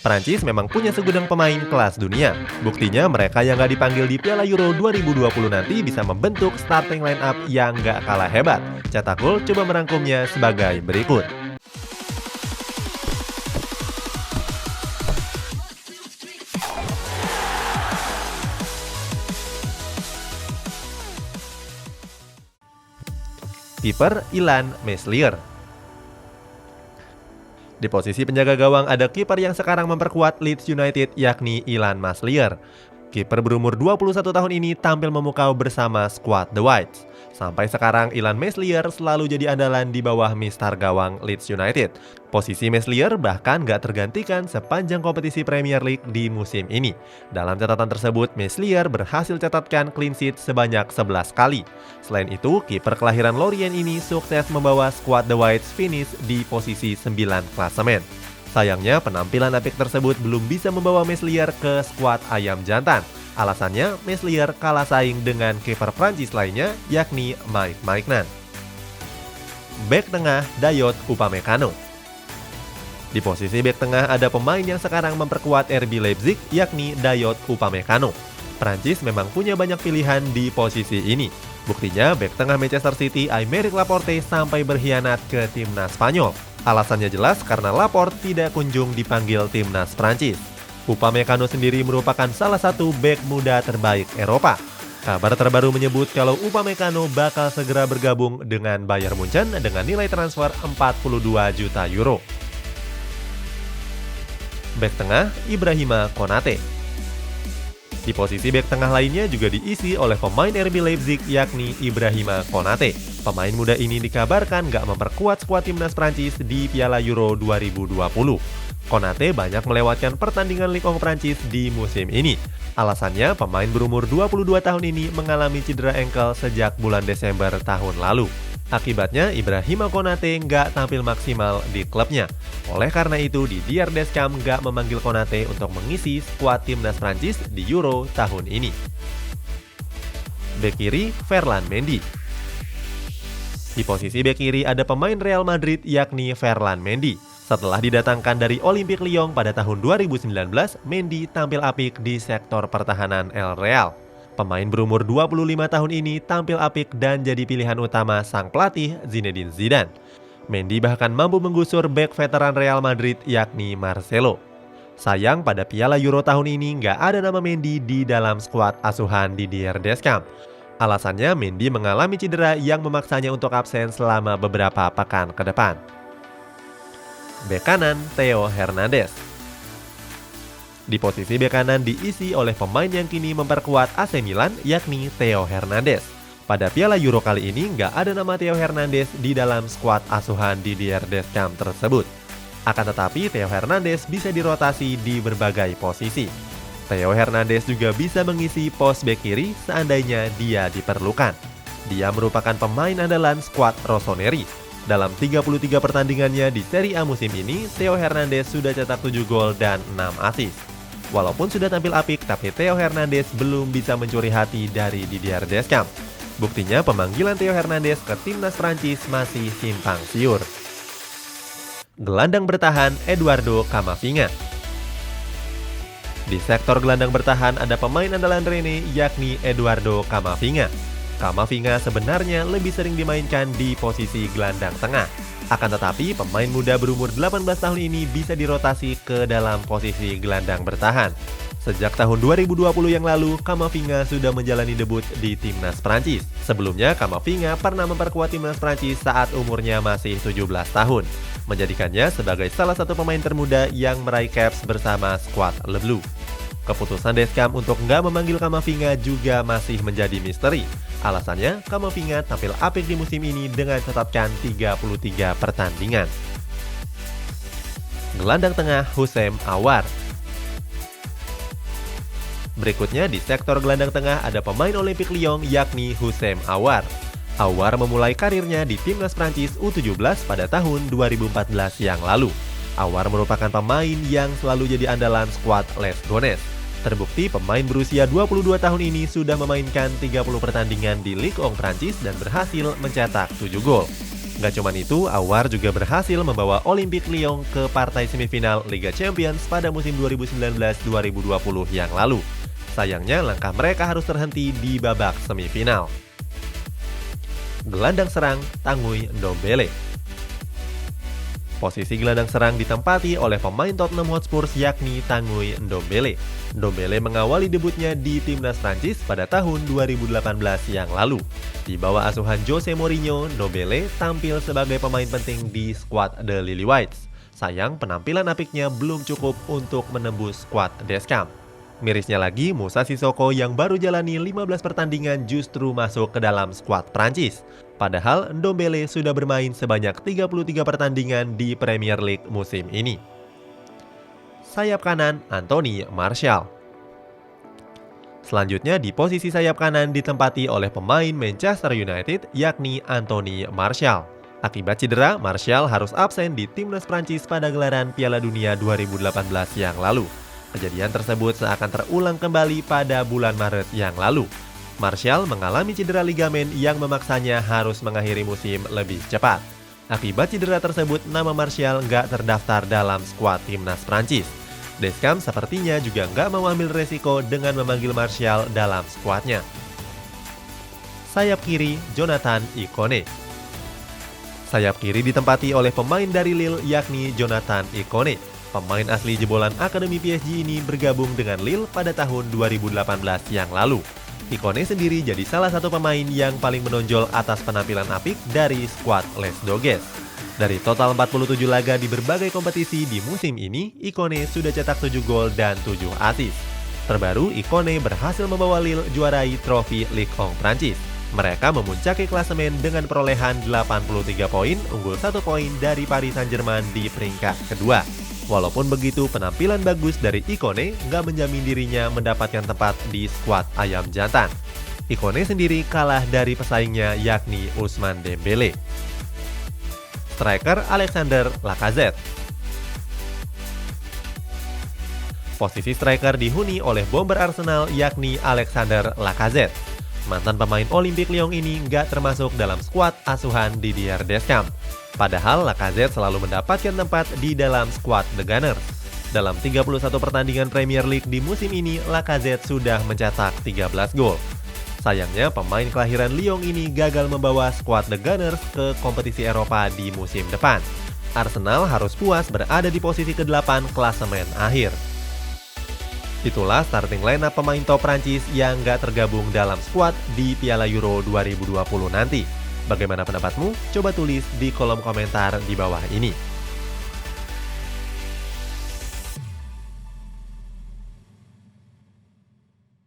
Prancis memang punya segudang pemain kelas dunia. Buktinya mereka yang nggak dipanggil di Piala Euro 2020 nanti bisa membentuk starting line up yang nggak kalah hebat. Cetak Gol coba merangkumnya sebagai berikut. Kiper Ilan Meslier. Di posisi penjaga gawang ada kiper yang sekarang memperkuat Leeds United yakni Ilan Meslier. Kiper berumur 21 tahun ini tampil memukau bersama skuad The Whites. Sampai sekarang Ilan Meslier selalu jadi andalan di bawah mistar gawang Leeds United. Posisi Meslier bahkan gak tergantikan sepanjang kompetisi Premier League di musim ini. Dalam catatan tersebut, Meslier berhasil catatkan clean sheet sebanyak 11 kali. Selain itu, kiper kelahiran Lorient ini sukses membawa skuad The Whites finish di posisi 9 klasemen. Sayangnya, penampilan apik tersebut belum bisa membawa Meslier ke skuad Ayam Jantan. Alasannya, Meslier kalah saing dengan kiper Prancis lainnya, yakni Mike Maignan. Bek tengah Dayot Upamecano. Di posisi bek tengah ada pemain yang sekarang memperkuat RB Leipzig, yakni Dayot Upamecano. Prancis memang punya banyak pilihan di posisi ini. Buktinya, bek tengah Manchester City Aymeric Laporte sampai berkhianat ke timnas Spanyol. Alasannya jelas karena Laporte tidak kunjung dipanggil timnas Prancis. Upamecano sendiri merupakan salah satu bek muda terbaik Eropa. Kabar terbaru menyebut kalau Upamecano bakal segera bergabung dengan Bayern Munchen dengan nilai transfer 42 juta euro. Bek tengah Ibrahima Konate. Di posisi bek tengah lainnya juga diisi oleh pemain RB Leipzig yakni Ibrahima Konate. Pemain muda ini dikabarkan gak memperkuat skuad timnas Prancis di Piala Euro 2020. Konate banyak melewatkan pertandingan Ligue 1 Prancis di musim ini. Alasannya, pemain berumur 22 tahun ini mengalami cedera engkel sejak bulan Desember tahun lalu. Akibatnya, Ibrahima Konate nggak tampil maksimal di klubnya. Oleh karena itu, Didier Deschamps nggak memanggil Konate untuk mengisi skuad timnas Prancis di Euro tahun ini. Bek kiri, Ferland Mendy. Di posisi bek kiri ada pemain Real Madrid yakni Ferland Mendy. Setelah didatangkan dari Olympique Lyon pada tahun 2019, Mendy tampil apik di sektor pertahanan El Real. Pemain berumur 25 tahun ini tampil apik dan jadi pilihan utama sang pelatih Zinedine Zidane. Mendy bahkan mampu menggusur bek veteran Real Madrid yakni Marcelo. Sayang pada Piala Euro tahun ini nggak ada nama Mendy di dalam skuad asuhan Didier Deschamps. Alasannya Mendy mengalami cedera yang memaksanya untuk absen selama beberapa pekan ke depan. Bek kanan Theo Hernandez. Di posisi bek kanan diisi oleh pemain yang kini memperkuat AC Milan yakni Theo Hernandez. Pada Piala Euro kali ini nggak ada nama Theo Hernandez di dalam skuad asuhan Didier Deschamps tersebut. Akan tetapi Theo Hernandez bisa dirotasi di berbagai posisi. Theo Hernandez juga bisa mengisi pos bek kiri seandainya dia diperlukan. Dia merupakan pemain andalan skuad Rossoneri. Dalam 33 pertandingannya di Serie A musim ini, Theo Hernandez sudah cetak 7 gol dan 6 assist. Walaupun sudah tampil apik, tapi Theo Hernandez belum bisa mencuri hati dari Didier Deschamps. Buktinya pemanggilan Theo Hernandez ke timnas Prancis masih simpang siur. Gelandang bertahan Eduardo Camavinga. Di sektor gelandang bertahan ada pemain andalan Rennes yakni Eduardo Camavinga. Camavinga sebenarnya lebih sering dimainkan di posisi gelandang tengah. Akan tetapi, pemain muda berumur 18 tahun ini bisa dirotasi ke dalam posisi gelandang bertahan. Sejak tahun 2020 yang lalu, Camavinga sudah menjalani debut di timnas Prancis. Sebelumnya, Camavinga pernah memperkuat timnas Prancis saat umurnya masih 17 tahun, menjadikannya sebagai salah satu pemain termuda yang meraih caps bersama skuad Le Bleu. Keputusan Deschamps untuk nggak memanggil Camavinga juga masih menjadi misteri. Alasannya, Camavinga tampil apik di musim ini dengan catatkan 33 pertandingan. Gelandang tengah Houssem Aouar. Berikutnya di sektor gelandang tengah ada pemain Olympique Lyon yakni Houssem Aouar. Aouar memulai karirnya di timnas Prancis U17 pada tahun 2014 yang lalu. Aouar merupakan pemain yang selalu jadi andalan skuad Les Gones. Terbukti pemain berusia 22 tahun ini sudah memainkan 30 pertandingan di Ligue 1 Prancis dan berhasil mencetak 7 gol. Gak cuman itu, Aouar juga berhasil membawa Olympique Lyon ke partai semifinal Liga Champions pada musim 2019-2020 yang lalu. Sayangnya langkah mereka harus terhenti di babak semifinal. Gelandang serang Tanguy Ndombele. Posisi gelandang serang ditempati oleh pemain Tottenham Hotspur yakni Tanguy Ndombele. Ndombele mengawali debutnya di timnas Prancis pada tahun 2018 yang lalu. Di bawah asuhan Jose Mourinho, Ndombele tampil sebagai pemain penting di skuad The Lily-Whites. Sayang, penampilan apiknya belum cukup untuk menembus skuad Deschamps. Mirisnya lagi, Moussa Sissoko yang baru jalani 15 pertandingan justru masuk ke dalam skuad Prancis. Padahal Ndombele sudah bermain sebanyak 33 pertandingan di Premier League musim ini. Sayap kanan Anthony Martial. Selanjutnya di posisi sayap kanan ditempati oleh pemain Manchester United yakni Anthony Martial. Akibat cedera, Martial harus absen di timnas Prancis pada gelaran Piala Dunia 2018 yang lalu. Kejadian tersebut seakan terulang kembali pada bulan Maret yang lalu. Martial mengalami cedera ligamen yang memaksanya harus mengakhiri musim lebih cepat. Akibat cedera tersebut, nama Martial nggak terdaftar dalam skuad timnas Prancis. Deschamps sepertinya juga nggak mau ambil resiko dengan memanggil Martial dalam skuadnya. Sayap kiri Jonathan Ikone. Sayap kiri ditempati oleh pemain dari Lille yakni Jonathan Ikone. Pemain asli jebolan Akademi PSG ini bergabung dengan Lille pada tahun 2018 yang lalu. Ikone sendiri jadi salah satu pemain yang paling menonjol atas penampilan apik dari skuad Les Doges. Dari total 47 laga di berbagai kompetisi di musim ini, Ikone sudah cetak 7 gol dan 7 assist. Terbaru, Ikone berhasil membawa Lille juarai trofi Ligue 1 Prancis. Mereka memuncaki klasemen dengan perolehan 83 poin, unggul 1 poin dari Paris Saint-Germain di peringkat kedua. Walaupun begitu, penampilan bagus dari Ikone nggak menjamin dirinya mendapatkan tempat di skuad Ayam Jantan. Ikone sendiri kalah dari pesaingnya yakni Ousmane Dembele. Striker Alexander Lacazette. Posisi striker dihuni oleh bomber Arsenal yakni Alexander Lacazette. Mantan pemain Olympique Lyon ini nggak termasuk dalam skuad asuhan Didier Deschamps. Padahal Lacazette selalu mendapatkan tempat di dalam skuad The Gunners. Dalam 31 pertandingan Premier League di musim ini, Lacazette sudah mencetak 13 gol. Sayangnya, pemain kelahiran Lyon ini gagal membawa skuad The Gunners ke kompetisi Eropa di musim depan. Arsenal harus puas berada di posisi ke-8 klasemen akhir. Itulah starting lineup pemain top Prancis yang nggak tergabung dalam skuad di Piala Euro 2020 nanti. Bagaimana pendapatmu? Coba tulis di kolom komentar di bawah ini.